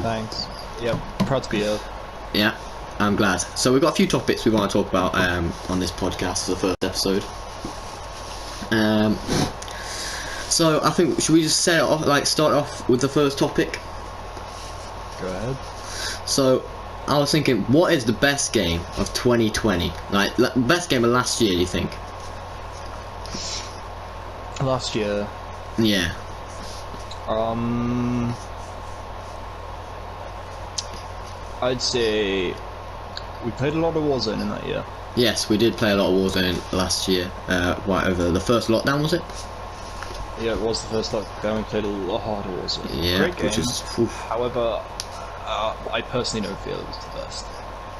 Thanks. Yep, proud to be here. Yeah, I'm glad. So we've got a few topics we want to talk about on this podcast for the first episode. So I think, should we just start off with the first topic? Go ahead. So I was thinking, what is the best game of 2020? Like, best game of last year, do you think? Last year. Yeah. I'd say we played a lot of Warzone in that year. Yes, we did play a lot of Warzone last year. Right over the first lockdown, was it? Yeah, it was the first lockdown. We played a lot of Warzone. Yeah, great game. which is. Oof. However, I personally don't feel it was the best.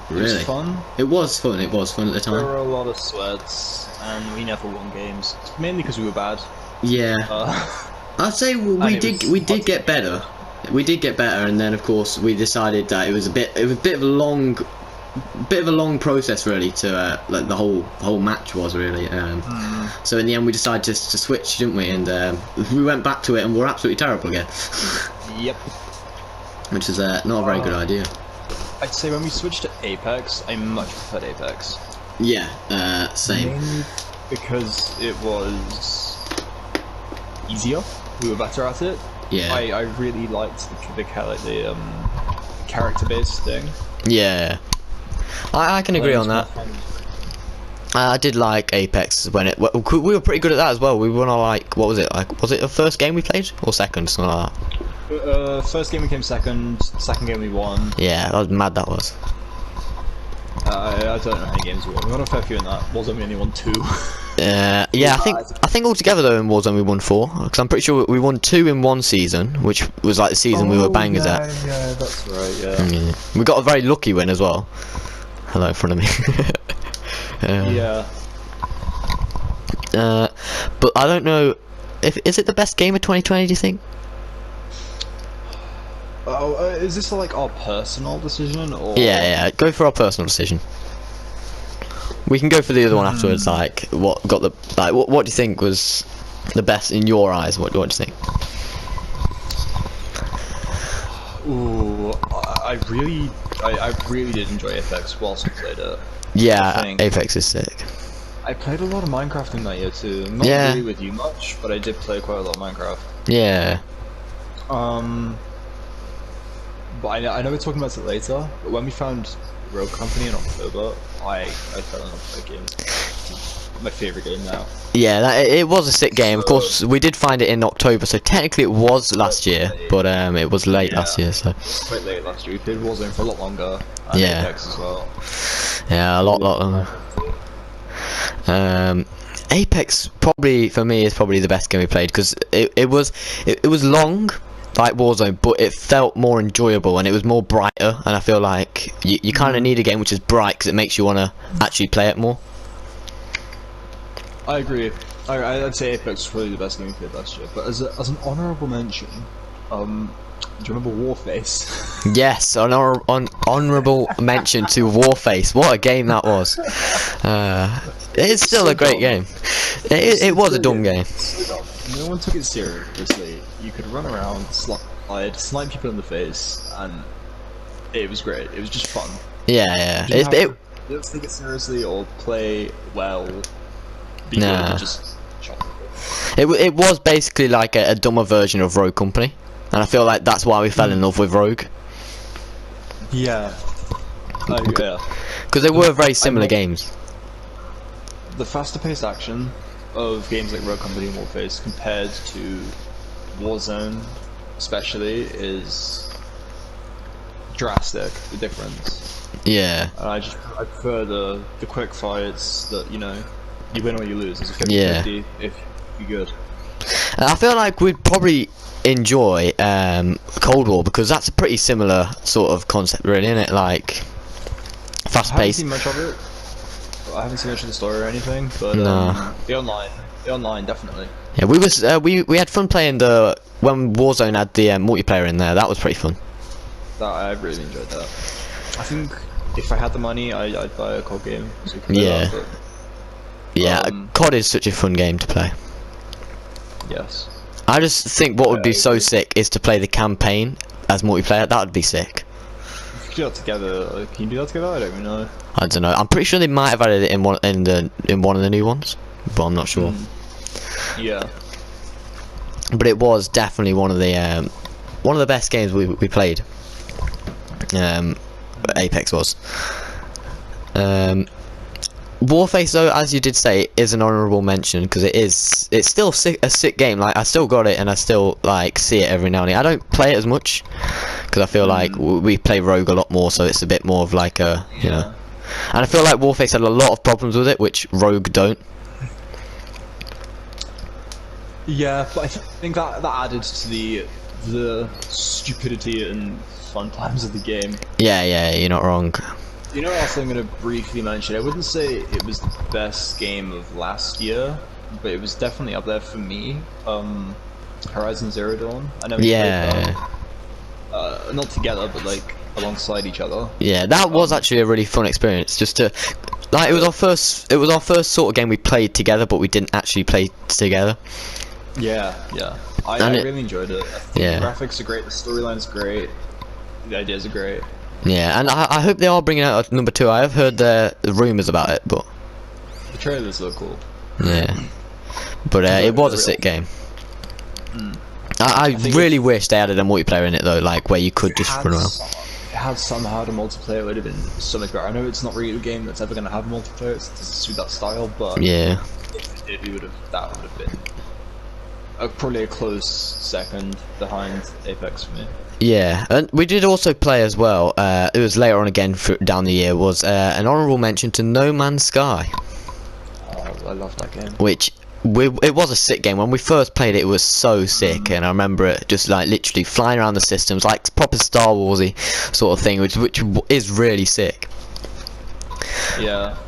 Really? It was fun. It was fun. It was fun at the There time. were a lot of sweats, and we never won games. Mainly because we were bad. Yeah. I'd say we did get better. We did get better, and then of course we decided that it was a bit of a long process really to like the whole match was really. So in the end we decided to switch, didn't we? And we went back to it, and we're absolutely terrible again. Yep. Which is not a very good idea. I'd say when we switched to Apex, I much preferred Apex. Yeah, same. Mainly because it was easier. We were better at it. Yeah. I really liked the character-based thing. Yeah. I can agree on that. I did like Apex when we were pretty good at that as well. We won what was it? Was it the first game we played or second? Something like that. First game we came second. Second game we won. Yeah, that was mad. That was. I don't know how many games we won. We won a fair few in that. Warzone we only won 2. Yeah, I think altogether though in Warzone we won 4, because I'm pretty sure we won 2 in one season, which was like the season we were bangers at. Yeah, that's right. Yeah. We got a very lucky win as well. Hello in front of me. Yeah. But I don't know is it the best game of 2020? Do you think? Oh, is this like our personal decision or? Yeah. Go for our personal decision. We can go for the other one afterwards. Like, what got the what do you think was the best in your eyes? What do you think? Ooh, I really did enjoy Apex whilst I played it. Yeah, Apex is sick. I played a lot of Minecraft in that year too. Not really with you much, but I did play quite a lot of Minecraft. Yeah. But I know we're talking about it later, but when we found Rogue Company in October, I fell in love with that game. It's my favourite game now. Yeah, it was a sick game. Of course, we did find it in October, so technically it was last year, but it was late last year. So quite late last year. We played Warzone for a lot longer. And Apex as well. Yeah, a lot longer. Apex probably for me is probably the best game we played, because it was long, like Warzone, but it felt more enjoyable and it was more brighter, and I feel like you kind of need a game which is bright because it makes you want to actually play it more. I agree. I'd say Apex was probably the best game we played last year, but as an honourable mention, do you remember Warface? Yes, honourable mention to Warface. What a game that was. It's still a great game. It was a dumb game. No one took it seriously. You could run around, slide, snipe people in the face, and it was great. It was just fun. Yeah. You don't take it seriously or play well. Nah. Just chop it was basically like a dumber version of Rogue Company, and I feel like that's why we fell in love with Rogue. Yeah. Because they were very similar games. The faster paced action of games like Rogue Company and Warface compared to Warzone especially is drastic, the difference. Yeah. And I prefer the quick fights that, you win or you lose. It's a 50-50 if you're good. I feel like we'd probably enjoy Cold War, because that's a pretty similar sort of concept really, isn't it? Like fast paced. I haven't seen much of it. I haven't seen much of the story or anything, but the online definitely. Yeah, we had fun playing when Warzone had the multiplayer in there. That was pretty fun. I really enjoyed that. I think if I had the money, I'd buy a COD game. So we can play that, but, yeah, COD is such a fun game to play. Yes. I just think what would be so sick is to play the campaign as multiplayer. That would be sick. If you do that together, can you do that together? I don't even know. I don't know. I'm pretty sure they might have added it in one of the new ones, but I'm not sure. Yeah. But it was definitely one of the best games we played. Apex was. Warface, though, as you did say, is an honourable mention because it's still a sick game. Like, I still got it and I still like see it every now and then. I don't play it as much because I feel like we play Rogue a lot more, so it's a bit more of like a you know. And I feel like Warface had a lot of problems with it, which Rogue don't. Yeah, but I think that added to the stupidity and fun times of the game. Yeah, you're not wrong. You know what else I'm going to briefly mention? I wouldn't say it was the best game of last year, but it was definitely up there for me. Horizon Zero Dawn. I never played that. Not together, but like alongside each other. Yeah, that was actually a really fun experience. Just to, like, it was our first sort of game we played together, but we didn't actually play together. Yeah. I really enjoyed it. I think the graphics are great, the storyline's great, the ideas are great. Yeah, and I hope they are bringing out a number 2. I have heard the rumours about it, but the trailers look cool. Yeah, but it was a sick game. I really wish they added a multiplayer in it though, like where you could just run around. It had somehow the multiplayer would have been so much better. I know it's not really a game that's ever going to have multiplayer. It doesn't suit that style, but yeah, if it did, that would have been probably a close second behind Apex for me. Yeah, and we did also play as well. It was later on again down the year. Was an honourable mention to No Man's Sky. Oh, I love that game. Which it was a sick game. When we first played it, it was so sick, and I remember it just like literally flying around the systems, like proper Star Warsy sort of thing, which is really sick. Yeah,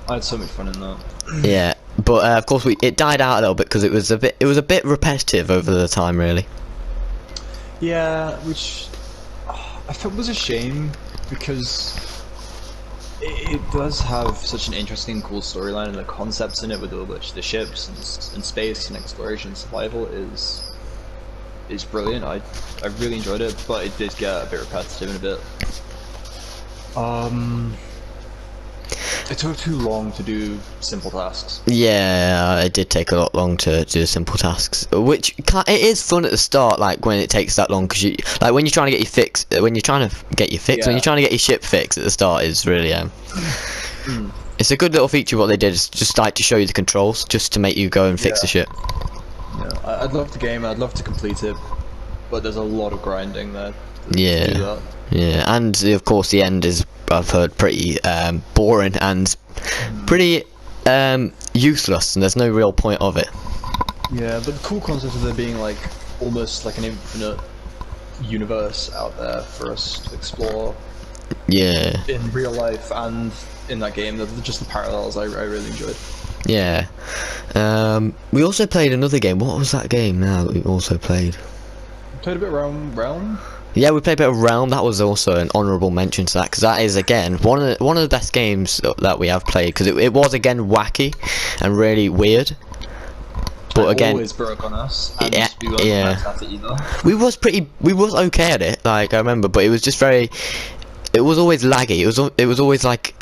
I had so much fun in that. Yeah, but of course it died out a little bit because it was a bit repetitive over the time, really. Yeah, which I thought was a shame because it does have such an interesting, cool storyline, and the concepts in it with the ships and space and exploration and survival is brilliant. I really enjoyed it, but it did get a bit repetitive in a bit. It took too long to do simple tasks. Yeah, it did take a lot long to do simple tasks, which it is fun at the start, like when it takes that long, because like when you're trying to get when you're trying to get your ship fixed at the start is really it's a good little feature. What they did is just like to show you the controls, just to make you go and fix the ship. Yeah, I'd love the game, I'd love to complete it, but there's a lot of grinding there. Yeah, and of course the end is, I've heard, pretty boring and pretty useless, and there's no real point of it. Yeah, but the cool concept of there being like almost like an infinite universe out there for us to explore. Yeah. In real life and in that game, just the parallels I really enjoyed. Yeah. We also played another game. What was that game now that we also played? We played a bit around Realm. Yeah, we played a bit of Realm. That was also an honourable mention to that, because that is again one of the best games that we have played, because it was again wacky and really weird. But again, always broke on us. And we was okay at it. Like I remember, but it was just very. It was always laggy. It was always like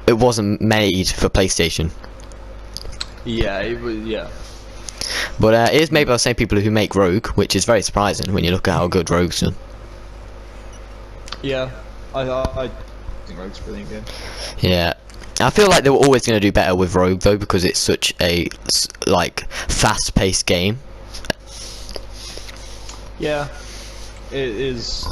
it wasn't made for PlayStation. Yeah, it was. Yeah. But it is made by the same people who make Rogue, which is very surprising when you look at how good Rogue's done. Yeah, I think Rogue's a brilliant game. Yeah, I feel like they were always going to do better with Rogue though, because it's such a like fast-paced game. Yeah, it is.